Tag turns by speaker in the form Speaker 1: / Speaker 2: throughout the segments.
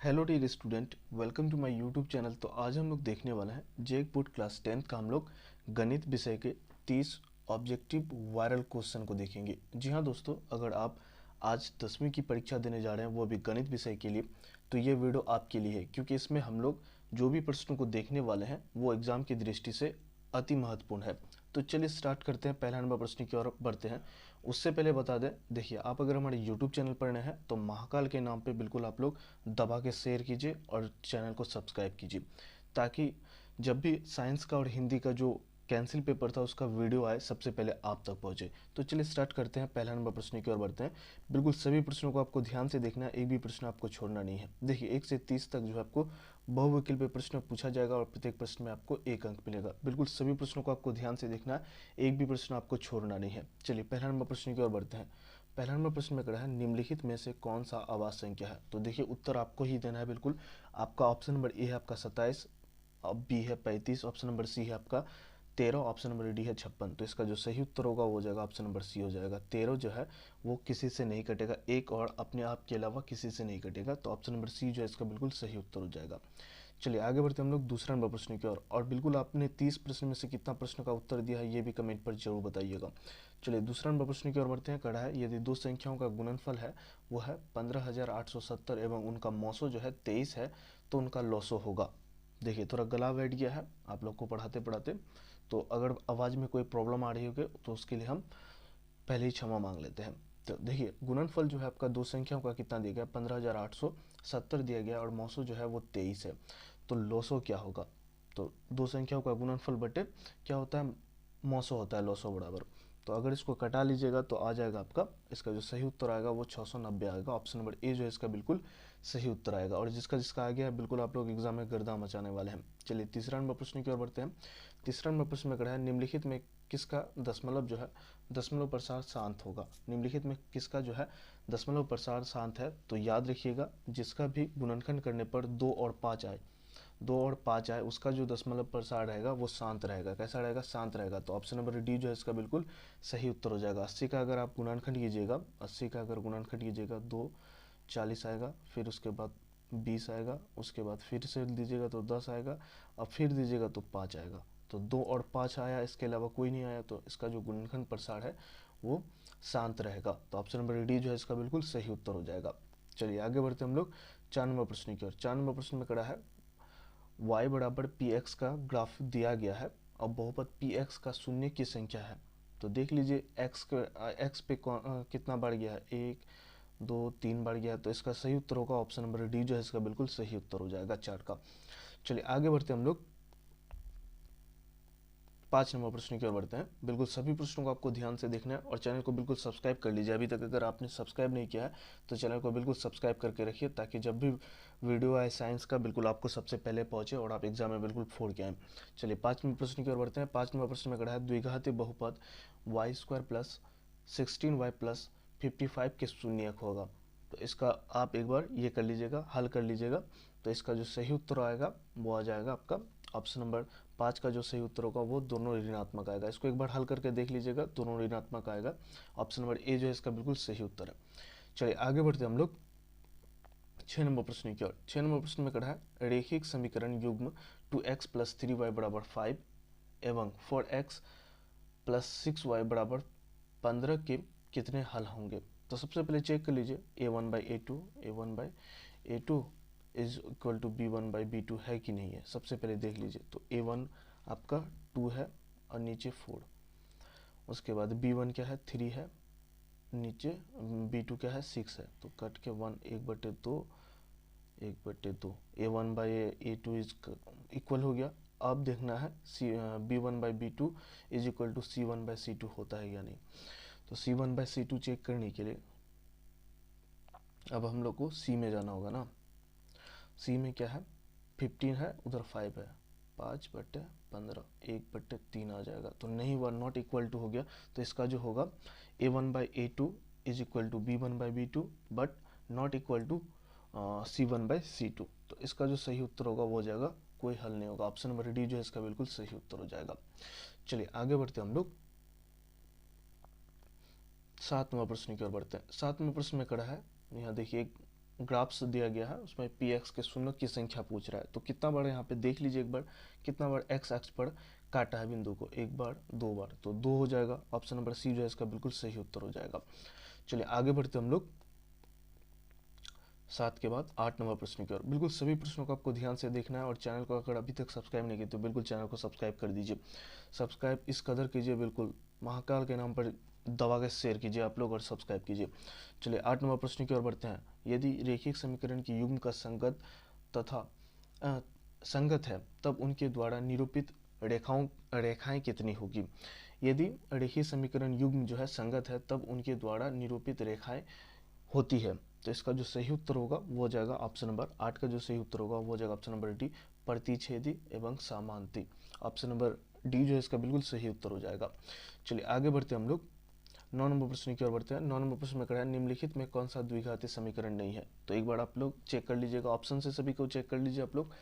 Speaker 1: Hello dear student, welcome to my YouTube channel. तो आज हम लोग देखने वाले हैं जेक बोर्ड क्लास 10th का हम लोग गणित विषय के 30 ऑब्जेक्टिव वायरल क्वेश्चन को देखेंगे। जी हाँ दोस्तों, अगर आप आज 10वीं की परीक्षा देने जा रहे हैं वो भी गणित विषय के लिए, तो ये वीडियो आपके लिए है, क्योंकि इसमें हम लोग जो भी प्रश्नों को देखने वाले हैं वो एग्जाम की दृष्टि से अति महत्वपूर्ण है। तो चलिए स्टार्ट करते हैं, पहला नंबर प्रश्न की ओर बढ़ते हैं। उससे पहले बता दें, देखिए आप अगर हमारे यूट्यूब चैनल पर नए हैं तो महाकाल के नाम पे बिल्कुल आप लोग दबा के शेयर कीजिए और चैनल को सब्सक्राइब कीजिए, ताकि जब भी साइंस का और हिंदी का जो कैंसिल पेपर था उसका वीडियो आए सबसे पहले आप तक पहुंचे। तो चलिए स्टार्ट करते हैं, पहला नंबर प्रश्न की ओर बढ़ते हैं। बिल्कुल सभी प्रश्नों को आपको ध्यान से देखना है, एक भी प्रश्न आपको छोड़ना नहीं है। देखिए 1 से 30 तक जो है आपको बहुविकल्प पे प्रश्न पूछा जाएगा और प्रत्येक प्रश्न में आपको 1 अंक मिलेगा। बिल्कुल सभी प्रश्नों को आपको ध्यान से देखना है, एक भी प्रश्न आपको छोड़ना नहीं है। चलिए पहला नंबर प्रश्न की ओर बढ़ते हैं। पहला नंबर प्रश्न में कहा है निम्नलिखित में से कौन सा आवाज संख्या है। तो देखिए उत्तर आपको ही देना है। बिल्कुल आपका ऑप्शन नंबर ए है आपका 27, बी है 35, ऑप्शन नंबर सी है आपका 13, ऑप्शन नंबर डी है 56। तो इसका जो सही उत्तर होगा वो हो जाएगा ऑप्शन नंबर सी हो जाएगा। 13 जो है वो किसी से नहीं कटेगा, एक और अपने आप के अलावा किसी से नहीं कटेगा, तो ऑप्शन नंबर सी जो है इसका बिल्कुल सही उत्तर हो जाएगा। चलिए आगे बढ़ते हम लोग दूसरा नंबर प्रश्न की ओर। और बिल्कुल आपने 30 प्रश्न में से कितना प्रश्न का उत्तर दिया है ये भी कमेंट पर जरूर बताइएगा। चलिए दूसरा नंबर प्रश्न की ओर बढ़ते हैं। कड़ा है यदि दो संख्याओं का गुणनफल है वो है 15,870 एवं उनका मौसो जो है 23 है, तो उनका लॉसो होगा। देखिए थोड़ा गला बैठ गया है आप लोग को पढ़ाते पढ़ाते, तो अगर आवाज़ में कोई प्रॉब्लम आ रही होगी तो उसके लिए हम पहले ही क्षमा मांग लेते हैं। तो देखिए गुणनफल जो है आपका दो संख्याओं का कितना दिया गया, 15,870 दिया गया और मौसो जो है वो 23 है, तो लोसो क्या होगा। तो दो संख्याओं का गुणनफल बटे क्या होता है, मौसो होता है लोसो बराबर। तो अगर इसको कटा लीजिएगा तो आ जाएगा आपका, इसका जो सही उत्तर आएगा वो 690 आएगा। ऑप्शन नंबर ए जो है इसका बिल्कुल सही उत्तर आएगा। और जिसका जिसका आ गया है बिल्कुल आप लोग एग्जाम में गर्दा मचाने वाले हैं। चलिए तीसरा नंबर प्रश्न की ओर बढ़ते हैं। तीसरा नंबर प्रश्न में कहा है निम्नलिखित में किसका दशमलव जो है दशमलव प्रसार शांत होगा। निम्नलिखित में किसका जो है दशमलव प्रसार शांत है। तो याद रखिएगा जिसका भी गुणनखंड करने पर 2 और 5 आए, 2 और 5 आए, उसका जो दशमलव प्रसार रहेगा वो शांत रहेगा। कैसा रहेगा, शांत रहेगा। तो ऑप्शन नंबर डी जो है इसका बिल्कुल सही उत्तर हो जाएगा। 80 का अगर आप गुणनखंड कीजिएगा, 80 का अगर गुणनखंड कीजिएगा 2 40 आएगा, फिर उसके बाद 20 आएगा, उसके बाद फिर से दीजिएगा तो 10 आएगा, और फिर दीजिएगा तो 5 आएगा। तो 2 और 5 आया, इसके अलावा कोई नहीं आया, तो इसका जो गुणनखंड प्रसार है वो शांत रहेगा। तो ऑप्शन नंबर डी जो है इसका बिल्कुल सही उत्तर हो जाएगा। चलिए आगे बढ़ते हम लोग 4 नंबर प्रश्न की ओर। 4 नंबर प्रश्न में कड़ा है y बराबर पी एक्स का ग्राफ दिया गया है और बहुपद पी एक्स का शून्य की संख्या है। तो देख लीजिए एक्स पे कितना बढ़ गया है, 1 2 3 बढ़ गया है, तो इसका सही उत्तर होगा ऑप्शन नंबर डी जो है इसका बिल्कुल सही उत्तर हो जाएगा 4 का। चलिए आगे बढ़ते हम लोग 5 नंबर प्रश्न की ओर बढ़ते हैं। बिल्कुल सभी प्रश्नों को आपको ध्यान से देखना है और चैनल को बिल्कुल सब्सक्राइब कर लीजिए। अभी तक अगर आपने सब्सक्राइब नहीं किया है तो चैनल को बिल्कुल सब्सक्राइब करके रखिए, ताकि जब भी वीडियो आए साइंस का बिल्कुल आपको सबसे पहले पहुंचे और आप एग्जाम में बिल्कुल फोड़ के आए। चलिए 5 नंबर प्रश्न की ओर बढ़ते हैं। 5 नंबर प्रश्न में कहा है द्विघाती बहुपद y² प्लस 16y प्लस 55 के शून्यक होगा। तो इसका आप एक बार ये कर लीजिएगा, हल कर लीजिएगा। तो इसका जो सही उत्तर आएगा वो आ जाएगा आपका ऑप्शन नंबर 5 का जो सही उत्तर होगा वो दोनों ऋणात्मक आएगा। इसको एक बार हल करके देख लीजिएगा, दोनों ऋणात्मक आएगा। ऑप्शन नंबर ए जो है इसका बिल्कुल सही उत्तर है। चलिए आगे बढ़ते हम लोग 6 नंबर प्रश्न की ओर। 6 नंबर प्रश्न में कहा है रेखिक समीकरण युग्म 2x प्लस 3y बराबर 5 एवं 4x प्लस 6y बराबर 15 के कितने हल होंगे। तो सबसे पहले चेक कर लीजिए a1/a2 is equal to b1/b2 है कि नहीं है। सबसे पहले देख लीजिए, तो a1 आपका 2 है और नीचे 4, उसके बाद b1 क्या है 3 है, नीचे b2 क्या है 6 है, तो कट के 1 1/2 1/2 a1/a2 इज इक्वल हो गया। अब देखना है b1/b2 is equal to c1/c2 होता है या नहीं। तो c1/c2 चेक करने के लिए अब हम लोग को c में जाना होगा ना। c में क्या है 15 है, उधर 5 है, 5/15 1/3 आ जाएगा। तो नहीं हुआ, नॉट इक्वल टू हो गया। तो इसका जो होगा a1/a2 is equal to b1/b2 but not equal to c1/c2। तो इसका जो सही उत्तर होगा वो हो जाएगा, कोई हल नहीं होगा। ऑप्शन नंबर डी जो है इसका बिल्कुल सही उत्तर हो जाएगा। चलिए आगे बढ़ते हम लोग 7 नंबर प्रश्न की ओर बढ़ते हैं। 7 नंबर प्रश्न में कड़ा है, यहाँ देखिए ग्राफ्स दिया गया है, उसमें पी एक्स के शून्य की संख्या पूछ रहा है। तो कितना बार यहाँ पे देख लीजिए एक बार, कितना बार एक्स एक्स पर काटा है बिंदु को, एक बार दो बार, तो 2 हो जाएगा। ऑप्शन नंबर सी जो है इसका बिल्कुल सही उत्तर हो जाएगा। चलिए आगे बढ़ते हम लोग 7 के बाद 8 नंबर प्रश्न की ओर। बिल्कुल सभी प्रश्नों को आपको ध्यान से देखना है, और चैनल को अगर अभी तक सब्सक्राइब नहीं किया तो बिल्कुल चैनल को सब्सक्राइब कर दीजिए। सब्सक्राइब इस कदर कीजिए, बिल्कुल महाकाल के नाम पर दबा के शेयर कीजिए आप लोग और सब्सक्राइब कीजिए। चलिए 8 नंबर प्रश्न की ओर बढ़ते हैं। यदि रेखिक समीकरण की युग्म का संगत तथा संगत है तब उनके द्वारा निरूपित रेखाएं कितनी होगी। यदि रेखीय समीकरण युग्म जो है संगत है तब उनके द्वारा निरूपित रेखाएं होती है, तो इसका जो सही उत्तर होगा वो हो जाएगा ऑप्शन नंबर 8 का जो सही उत्तर होगा वो हो जाएगा ऑप्शन नंबर डी, प्रतिच्छेदी एवं समांती। ऑप्शन नंबर डी जो है इसका बिल्कुल सही उत्तर हो जाएगा। चलिए आगे बढ़ते हम लोग 9 नंबर प्रश्न की ओर बढ़ते हैं। 9 नंबर प्रश्न में कहा है निम्नलिखित में कौन सा द्विघाती समीकरण नहीं है। तो एक बार आप लोग चेक कर लीजिएगा, ऑप्शन से सभी को चेक कर लीजिए आप लोग,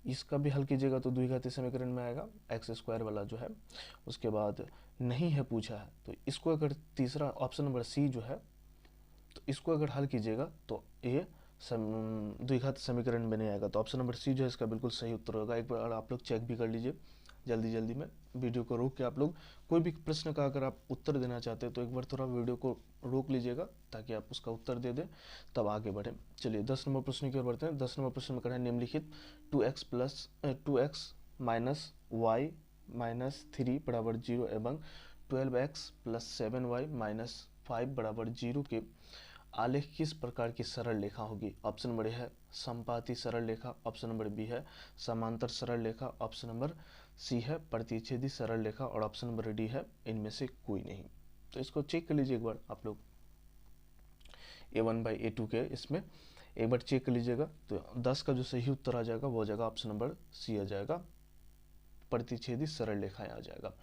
Speaker 1: इसका भी हल कीजिएगा तो द्विघाती समीकरण में आएगा एक्स स्क्वायर वाला जो है। उसके बाद नहीं है पूछा है, तो इसको अगर तीसरा ऑप्शन नंबर सी जो है, तो इसको अगर हल कीजिएगा तो ये द्विघात समीकरण में नहीं आएगा। तो ऑप्शन नंबर सी जो है इसका बिल्कुल सही उत्तर होगा। एक बार आप लोग चेक भी कर लीजिए जल्दी जल्दी में, वीडियो को रोक के आप लोग कोई भी प्रश्न का अगर आप उत्तर देना चाहते हैं तो एक बार थोड़ा वीडियो को रोक लीजिएगा ताकि आप उसका उत्तर दे दें, तब आगे बढ़ें। चलिए 10 नंबर प्रश्न की ओर बढ़ते हैं। 10 नंबर प्रश्न में कहा है निम्नलिखित 2x माइनस वाई माइनस 3 बराबर 0 एवं 12x प्लस 7y माइनस 5 बराबर 0 के आलेख किस प्रकार की सरल रेखा होगी। ऑप्शन नंबर ए है संपाती सरल रेखा, ऑप्शन नंबर बी है समांतर सरल रेखा, ऑप्शन नंबर सी है प्रतिच्छेदी सरल रेखा, और ऑप्शन नंबर डी है इनमें से कोई नहीं। तो इसको चेक कर लीजिए एक बार आप लोग, A1/A2 के इसमें एक बार चेक कर लीजिएगा। तो 10 का जो सही उत्तर आ जाएगा वो हो जाएगा ऑप्शन नंबर सी आ जाएगा, प्रतिच्छेदी सरल रेखाएं आ जाएगा।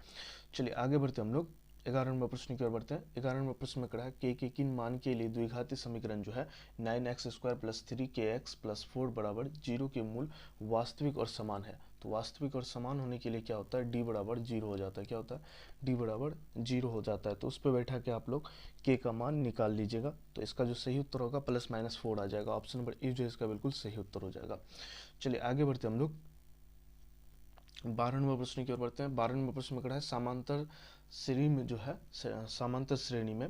Speaker 1: चलिए आगे बढ़ते हम लोग 11 नंबर प्रश्न की ओर बढ़ते हैं। 11 नंबर प्रश्न में कहा है के किन मान के लिए द्विघाती समीकरण जो है 9x² प्लस 3kx प्लस 4 बराबर 0 के मूल वास्तविक और समान है। तो वास्तविक और समान होने के लिए क्या होता है, डी बराबर 0 हो जाता है। क्या होता है, डी बराबर 0 हो जाता है। तो उस पर बैठा के आप लोग के का मान निकाल लीजिएगा। तो इसका जो सही उत्तर होगा +-4 आ जाएगा। ऑप्शन नंबर ए जो है इसका बिल्कुल सही उत्तर हो जाएगा। चलिए आगे बढ़ते हम लोग 12 नंबर प्रश्न की ओर बढ़ते हैं। 12 नंबर प्रश्न में कहा है समांतर श्रेणी में जो है समांतर श्रेणी में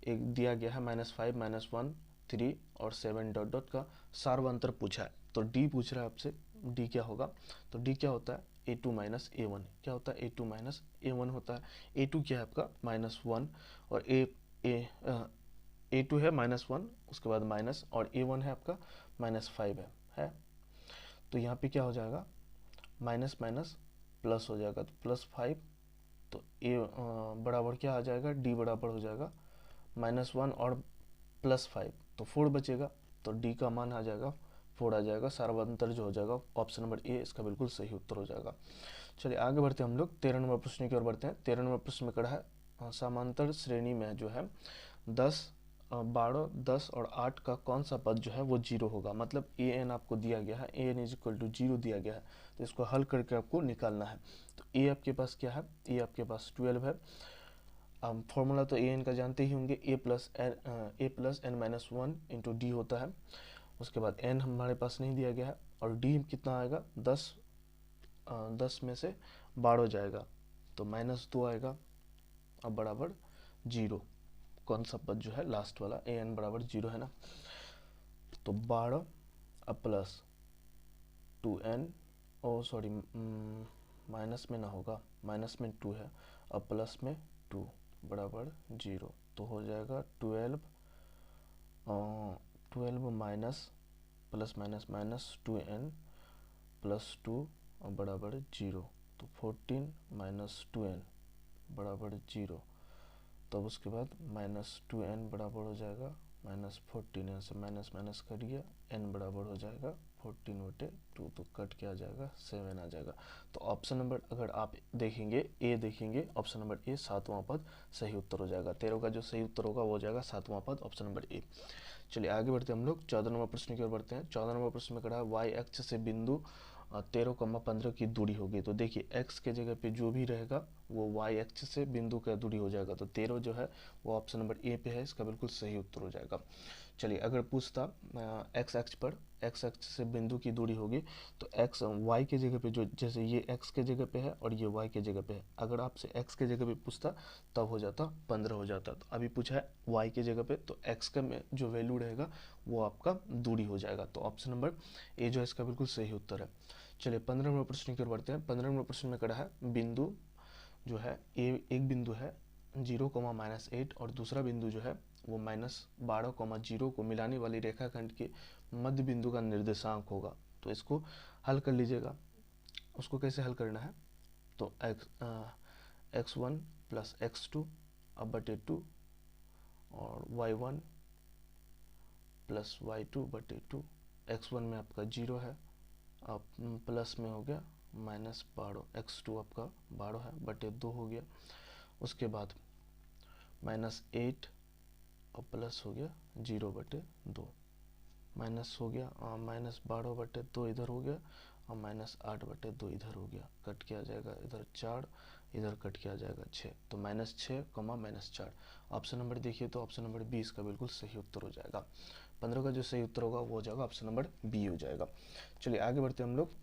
Speaker 1: एक दिया गया है -5 -1 3 और 7 डॉट डॉट का सार्वंतर पूछा है। तो डी पूछ रहा है आपसे, डी क्या होगा। तो डी क्या होता है, A2 माइनस A1। क्या होता है, A2 माइनस A1 होता है। A2 क्या है आपका -1 और A2 है -1, उसके बाद माइनस, और A1 है आपका -5 है। तो यहाँ पे क्या हो जाएगा, माइनस माइनस प्लस हो जाएगा, तो +5। तो ए बराबर क्या आ जाएगा, डी बराबर हो जाएगा -1 और +5, तो 4 बचेगा। तो डी का मान आ जाएगा 4 आ जाएगा। सार्वंतर जो हो जाएगा ऑप्शन नंबर ए इसका बिल्कुल सही उत्तर हो जाएगा। चलिए आगे बढ़ते हम लोग 13 नंबर प्रश्न की ओर बढ़ते हैं। 13 नंबर प्रश्न में कहा है समांतर श्रेणी में जो है 10 12 10 और 8 का कौन सा पद जो है वो 0 होगा। मतलब ए एन आपको दिया गया है, A N is equal to 0 दिया गया है, तो इसको हल करके आपको निकालना है। तो ए आपके पास क्या है, ए आपके पास 12 है। फॉर्मूला तो ए एन का जानते ही होंगे, a plus n minus 1 into d होता है। उसके बाद एन हमारे पास नहीं दिया गया है, और डी कितना आएगा 10 में से 12 जाएगा तो -2 आएगा, अब बराबर 0। कौन सा पद जो है लास्ट वाला, ए एन बराबर 0 है ना। तो 12 अब प्लस 2n, ओ सॉरी माइनस में ना होगा, माइनस में 2 है, अब प्लस में 2 बराबर 0। तो हो जाएगा 12 minus plus minus minus 2n plus 2 और बराबर 0। तो 14 माइनस 2n बराबर 0। तब उसके बाद -2n बराबर हो जाएगा -14, यहाँ से माइनस माइनस करिए, n बराबर हो जाएगा 14/2, तो कट के आ जाएगा 7 आ जाएगा। तो ऑप्शन नंबर अगर आप देखेंगे ए देखेंगे, ऑप्शन नंबर ए 7वां पद सही उत्तर हो जाएगा। 13 का जो सही उत्तर होगा वो हो जाएगा 7वां पद, ऑप्शन नंबर ए। चलिए आगे बढ़ते हम लोग 14 नंबर प्रश्न की ओर बढ़ते हैं। 14 नंबर प्रश्न में कहा है वाई अक्ष से बिंदु 13,15 की दूरी होगी। तो देखिए x के जगह पे जो भी रहेगा वो y अक्ष से बिंदु का दूरी हो जाएगा। तो 13 जो है वो ऑप्शन नंबर ए पे है, इसका बिल्कुल सही उत्तर हो जाएगा। चलिए अगर पूछता एक्स एक्स पर एक्स एक्स से बिंदु की दूरी होगी तो एक्स वाई के जगह पे, जो जैसे ये एक्स के जगह पे है और ये वाई के जगह पे है, अगर आपसे एक्स के जगह पे पूछता तब हो जाता 15 हो जाता। तो अभी पूछा है वाई के जगह पे, तो एक्स का में जो वैल्यू रहेगा वो आपका दूरी हो जाएगा। तो ऑप्शन नंबर ए जो है इसका बिल्कुल सही उत्तर है। चलिए 15 नंबर प्रश्न की ओर बढ़ते हैं। 15 नंबर प्रश्न में कहा है बिंदु जो है एक बिंदु है 0,-8 और दूसरा बिंदु जो है वो -12,0 को मिलाने वाली रेखाखंड के मध्य बिंदु का निर्देशांक होगा। तो इसको हल कर लीजिएगा। उसको कैसे हल करना है, तो x1 प्लस x2 अब बटे 2 और y1 प्लस y2 बटे 2। x1 में आपका 0 है, अब प्लस में हो गया -12, x2 आपका 12 है बटे 2 हो गया। उसके बाद -8 और प्लस हो गया 0 बटे 2, माइनस हो गया -12 बटे 2 इधर हो गया और -8 बटे 2 इधर हो गया। कट किया जाएगा इधर 4, इधर कट किया जाएगा 6, तो -6, -4। ऑप्शन नंबर देखिए तो ऑप्शन नंबर 20 का बिल्कुल सही उत्तर हो जाएगा। 15 का जो सही उत्तर होगा वो हो जाएगा ऑप्शन नंबर बी हो जाएगा। चलिए आगे बढ़ते हैं हम लोग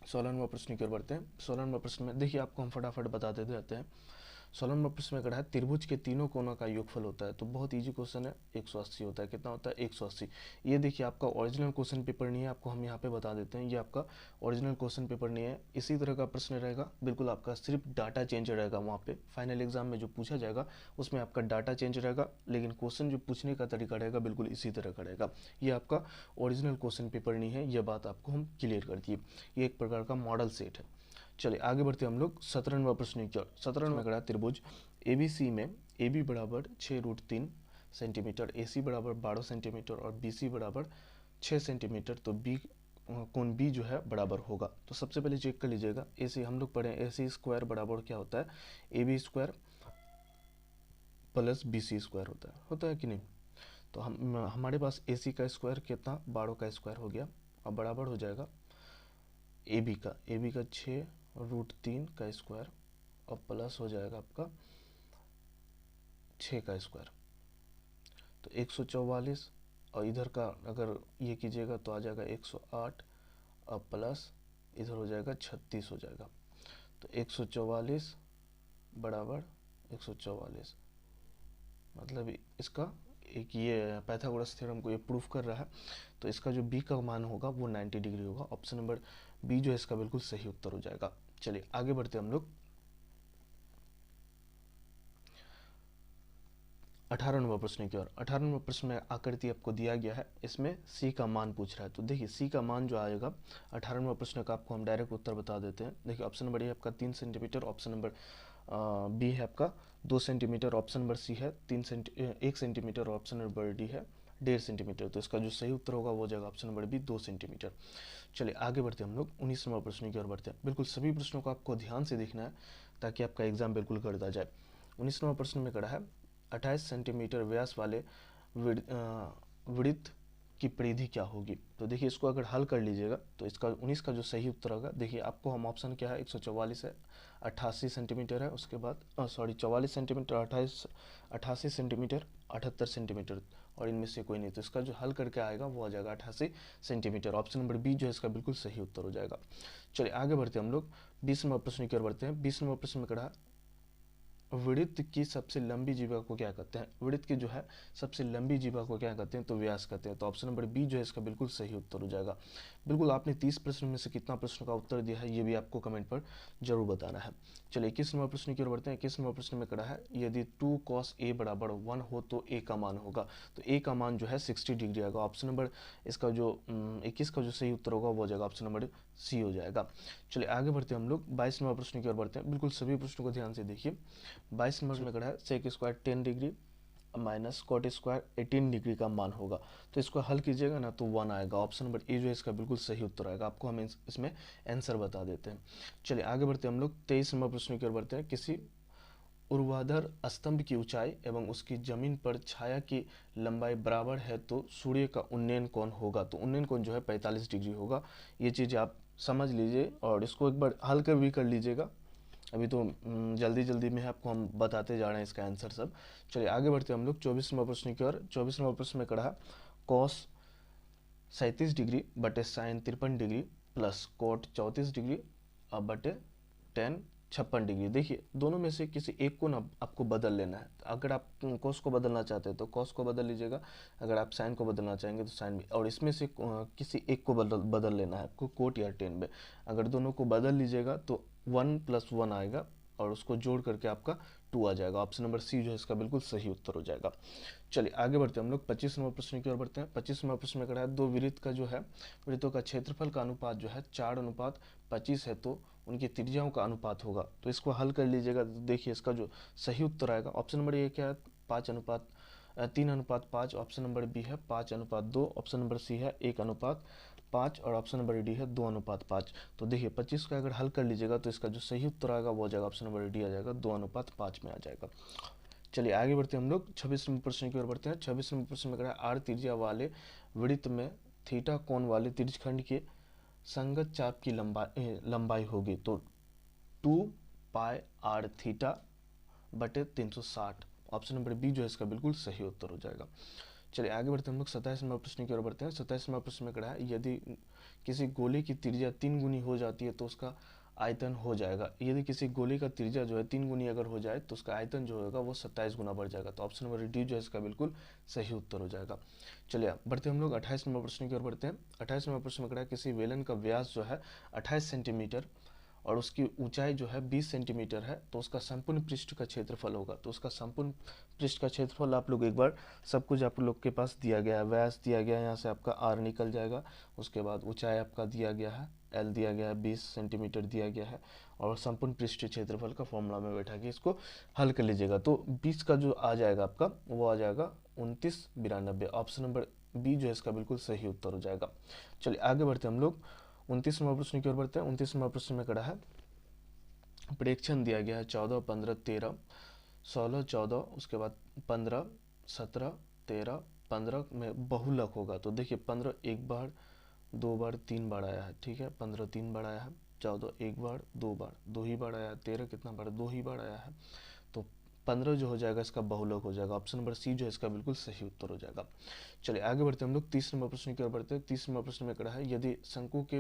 Speaker 1: 16 नंबर प्रश्न की ओर बढ़ते हैं। 16 नंबर प्रश्न में देखिए आपको हम फटाफट बताते रहते हैं। 16 नंबर प्रश्न में कहा है त्रिभुज के तीनों कोनों का योगफल होता है। तो बहुत इजी क्वेश्चन है, 180 होता है। कितना होता है 180। ये देखिए आपका ओरिजिनल क्वेश्चन पेपर नहीं है, आपको हम यहाँ पे बता देते हैं, ये आपका ओरिजिनल क्वेश्चन पेपर नहीं है। इसी तरह का प्रश्न रहेगा बिल्कुल, आपका सिर्फ डाटा चेंज रहेगा। वहाँ पे फाइनल एग्जाम में जो पूछा जाएगा उसमें आपका डाटा चेंज रहेगा, लेकिन क्वेश्चन जो पूछने का तरीका रहेगा बिल्कुल इसी तरह का रहेगा। ये आपका ओरिजिनल क्वेश्चन पेपर नहीं है, यह बात आपको हम क्लियर कर दिए। ये एक प्रकार का मॉडल सेट है। चलिए आगे बढ़ते हैं हम लोग 17 नंबर प्रश्न की ओर। 17 में कहा त्रिभुज ABC में AB बराबर 6√3 सेंटीमीटर, AC बराबर 12 सेंटीमीटर और BC बराबर 6 सेंटीमीटर, तो B कोण B जो है बराबर होगा। तो सबसे पहले चेक कर लीजिएगा AC, हम लोग पढ़े AC स्क्वायर बराबर क्या होता है AB square plus BC square होता है कि नहीं। तो हमारे पास AC का स्क्वायर कितना 12 का स्क्वायर हो गया, अब बराबर हो जाएगा AB का 6√3 का स्क्वायर और प्लस हो जाएगा आपका 6 का स्क्वायर, तो 144। और इधर का अगर ये कीजिएगा तो आ जाएगा 108 और प्लस इधर हो जाएगा 36 हो जाएगा। तो 144 बराबर 144, मतलब इसका एक ये पाइथागोरस थ्योरम को ये प्रूफ कर रहा है। तो इसका जो B का मान होगा वो 90 डिग्री होगा। ऑप्शन नंबर B जो है इसका बिल्कुल सही उत्तर हो जाएगा। चलिए आगे बढ़ते हम लोग 18 नंबर प्रश्न की ओर। 18 नंबर प्रश्न में आकृति आपको दिया गया है, इसमें C का मान पूछ रहा है। तो देखिए C का मान जो आएगा 18 नंबर प्रश्न का आपको हम डायरेक्ट उत्तर बता देते हैं। देखिए ऑप्शन नंबर ए आपका 3 सेंटीमीटर, ऑप्शन नंबर बी है आपका 2 सेंटीमीटर, ऑप्शन नंबर सी है 1 सेंटीमीटर और ऑप्शन नंबर डी है 1.5 सेंटीमीटर। तो इसका जो सही उत्तर होगा वो हो जाएगा ऑप्शन नंबर बी 2 सेंटीमीटर। चलिए आगे बढ़ते हम लोग 19 नंबर प्रश्न की ओर बढ़ते हैं। बिल्कुल सभी प्रश्नों को आपको ध्यान से देखना है ताकि आपका एग्जाम बिल्कुल करता जाए। 19 नंबर प्रश्न में कहा है 28 सेंटीमीटर व्यास वाले वृत्त की परिधि क्या होगी। तो देखिए इसको अगर हल कर लीजिएगा तो इसका 19 का जो सही उत्तर होगा, देखिए आपको हम ऑप्शन क्या है 144 है, 88 सेंटीमीटर है, उसके बाद 44 सेंटीमीटर, 88 सेंटीमीटर, 78 सेंटीमीटर और इनमें से कोई नहीं। तो इसका जो हल करके आएगा वो आ जाएगा 88 सेंटीमीटर। ऑप्शन नंबर बी जो है इसका बिल्कुल सही उत्तर हो जाएगा। चलिए आगे बढ़ते हैं हम लोग 20 नंबर प्रश्न की ओर बढ़ते हैं। 20 नंबर प्रश्न में कहा वृत्त की सबसे लंबी जीवा को क्या कहते हैं। वृत्त की जो है सबसे लंबी जीवा को क्या कहते हैं, तो व्यास कहते हैं। तो ऑप्शन नंबर बी जो है इसका बिल्कुल सही उत्तर हो जाएगा। बिल्कुल आपने 30 प्रश्न में से कितना प्रश्न का उत्तर दिया है ये भी आपको कमेंट पर जरूर बताना है। चलिए 21 नंबर प्रश्न की ओर बढ़ते हैं। 21 नंबर प्रश्न में कहा है यदि 2 cos A बराबर 1 हो तो A का मान होगा। तो A का मान जो है 60 डिग्री आएगा। ऑप्शन नंबर इसका जो 21 का जो सही उत्तर होगा वो हो जाएगा ऑप्शन नंबर सी हो जाएगा। चलिए आगे बढ़ते हैं हम लोग 22 नंबर प्रश्न की ओर बढ़ते हैं। बिल्कुल सभी प्रश्नों को ध्यान से देखिए। 22 नंबर में कहा है sec square 10 degree minus cot square 18 degree का मान होगा। तो इसको हल कीजिएगा ना तो 1 आएगा। ऑप्शन नंबर ए जो है इसका बिल्कुल सही उत्तर आएगा। आपको हम इसमें आंसर बता देते हैं। चलिए आगे बढ़ते हैं हम लोग 23 नंबर प्रश्न की ओर बढ़ते हैं। किसी ऊर्ध्वाधर स्तंभ की ऊंचाई एवं उसकी जमीन पर छाया की लंबाई बराबर है तो सूर्य का उन्नयन कोण होगा। तो उन्नयन कोण जो है 45 डिग्री होगा। ये चीज़ आप समझ लीजिए और इसको एक बार हल कर भी कर लीजिएगा। अभी तो जल्दी जल्दी में आपको हम बताते जा रहे हैं इसका आंसर सब। चलिए आगे बढ़ते हैं हम लोग 24वां प्रश्न की ओर। 24वां प्रश्न में कहा कॉस 37 डिग्री बटे sine 53 degree plus cot 34 degree बटे टेन 56 डिग्री। देखिए दोनों में से किसी एक को ना आपको बदल लेना है। अगर आप कॉस को बदलना चाहते हैं तो कॉस को बदल लीजिएगा, अगर आप साइन को बदलना चाहेंगे तो साइन भी, और इसमें से किसी एक को बदल लेना है आपको कोट या टेन में। अगर दोनों को बदल लीजिएगा तो 1 + 1 आएगा और उसको जोड़ करके आपका 2 आ जाएगा। ऑप्शन नंबर सी जो है इसका बिल्कुल सही उत्तर हो जाएगा। चलिए आगे बढ़ते हैं हम लोग 25वां प्रश्न की ओर बढ़ते हैं। 25वां प्रश्न में कहा है दो वृत्त का जो है वृत्तों का क्षेत्रफल का अनुपात जो है 4:25 है, तो उनकी त्रिज्याओं का अनुपात होगा। तो इसको हल कर लीजिएगा। तो देखिए इसका जो सही उत्तर आएगा ऑप्शन नंबर ए क्या है 3:5। ऑप्शन नंबर बी है 5:2। ऑप्शन नंबर सी है 1:5 और ऑप्शन नंबर डी है 2:5। तो देखिए 25 का अगर हल कर लीजिएगा तो इसका जो सही उत्तर आएगा वो हो जाएगा ऑप्शन नंबर डी आ जाएगा 2:5 में आ जाएगा। चलिए आगे बढ़ते हैं हम लोग 26वें प्रश्न की ओर बढ़ते हैं। 26वें प्रश्न में कह रहा है आर त्रिज्या वाले वृत्त में थीटा कोण वाले त्रिज्यखंड के संगत चाप की लंबाई होगी, तो 2πr थीटा बटे 360। ऑप्शन नंबर बी जो है इसका बिल्कुल सही उत्तर हो जाएगा। चलिए आगे बढ़ते हैं हम लोग 27वें प्रश्न की ओर बढ़ते हैं। 27वें प्रश्न में कहा है यदि किसी गोले की त्रिज्या 3 गुनी हो जाती है तो उसका आयतन हो जाएगा। यदि किसी गोले का त्रिज्या जो है 3 गुनी अगर हो जाए तो उसका आयतन जो होगा वो 27 गुना बढ़ जाएगा। तो ऑप्शन नंबर डी जो है इसका बिल्कुल सही उत्तर हो जाएगा। चलिए बढ़ते हम लोग 28वें प्रश्न की ओर बढ़ते हैं। 28वें प्रश्न में कहा है किसी बेलन का व्यास जो है 28 सेंटीमीटर और उसकी ऊंचाई जो है 20 सेंटीमीटर है, तो उसका संपूर्ण पृष्ठ का क्षेत्रफल होगा। तो उसका संपूर्ण पृष्ठ का क्षेत्रफल आप लोग एक बार सब कुछ आप लोग के पास दिया गया है, व्यास दिया गया है, यहाँ से आपका आर निकल जाएगा। उसके बाद ऊंचाई आपका दिया गया है एल दिया गया है, 20 सेंटीमीटर दिया गया है और संपूर्ण पृष्ठ क्षेत्रफल का फॉर्मूला में बैठा के इसको हल कर लीजिएगा। तो 20 का जो आ जाएगा आपका वो आ जाएगा 2992। ऑप्शन नंबर बी जो है इसका बिल्कुल सही उत्तर हो जाएगा। चलिए आगे बढ़ते हम लोग 29वां प्रश्न की ओर बढ़ते हैं। 29वां प्रश्न में कहा है प्रेक्षण दिया गया है 14, 15, 13, 16, 14, उसके बाद 15, 17, 13, 15 में बहुलक होगा। तो देखिए 15 एक बार, 2 बार, 3 बार आया है, ठीक है। 15 3 बार आया है, 14 एक बार, 2 बार, 2 ही बार आया है, 13 कितना बार, 2 ही बार आया है। तो 15 जो हो जाएगा इसका बहुलक हो जाएगा। ऑप्शन नंबर सी जो है इसका बिल्कुल सही उत्तर हो जाएगा। चलिए आगे बढ़ते हैं हम लोग 30 नंबर प्रश्न की ओर बढ़ते हैं। 30 नंबर प्रश्न में कहा है यदि शंकु के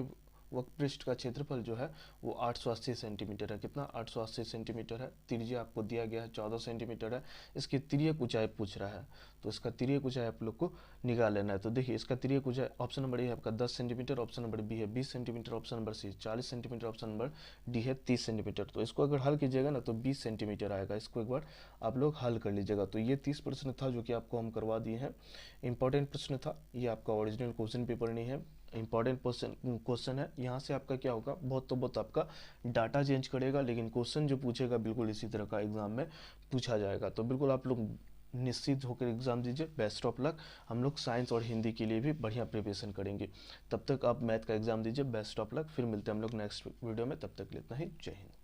Speaker 1: वक्रपृष्ठ का क्षेत्रफल जो है वो 880 सेंटीमीटर है। कितना 880 सेंटीमीटर है। त्रिज्या आपको दिया गया है 14 सेंटीमीटर है। इसकी तिर्यक ऊंचाई पूछ रहा है, तो इसका तिर्यक ऊंचाई आप लोग को निकाल लेना है। तो देखिए इसका तिर्यक ऊंचाई ऑप्शन नंबर ए है आपका 10 सेंटीमीटर, ऑप्शन नंबर बी है 20 centimetre, option number C 40 centimetre, option number D है 30 सेंटीमीटर। तो इसको अगर हल कीजिएगा ना तो 20 सेंटीमीटर आएगा। इसको एक बार आप लोग हल कर लीजिएगा। तो ये 30 प्रश्न था जो कि आपको हम करवा दिए हैं। इंपॉर्टेंट प्रश्न था, ये आपका ओरिजिनल क्वेश्चन पेपर नहीं है, इंपॉर्टेंट क्वेश्चन है। यहाँ से आपका क्या होगा, बहुत तो बहुत आपका डाटा चेंज करेगा, लेकिन क्वेश्चन जो पूछेगा बिल्कुल इसी तरह का एग्जाम में पूछा जाएगा। तो बिल्कुल आप लोग निश्चित होकर एग्जाम दीजिए। Best of luck. हम लोग साइंस और हिंदी के लिए भी बढ़िया प्रिपरेशन करेंगे। तब तक आप मैथ का एग्जाम दीजिए। Best of luck. फिर मिलते हैं हम लोग नेक्स्ट वीडियो में। तब तक के लिए इतना ही। जय हिंद।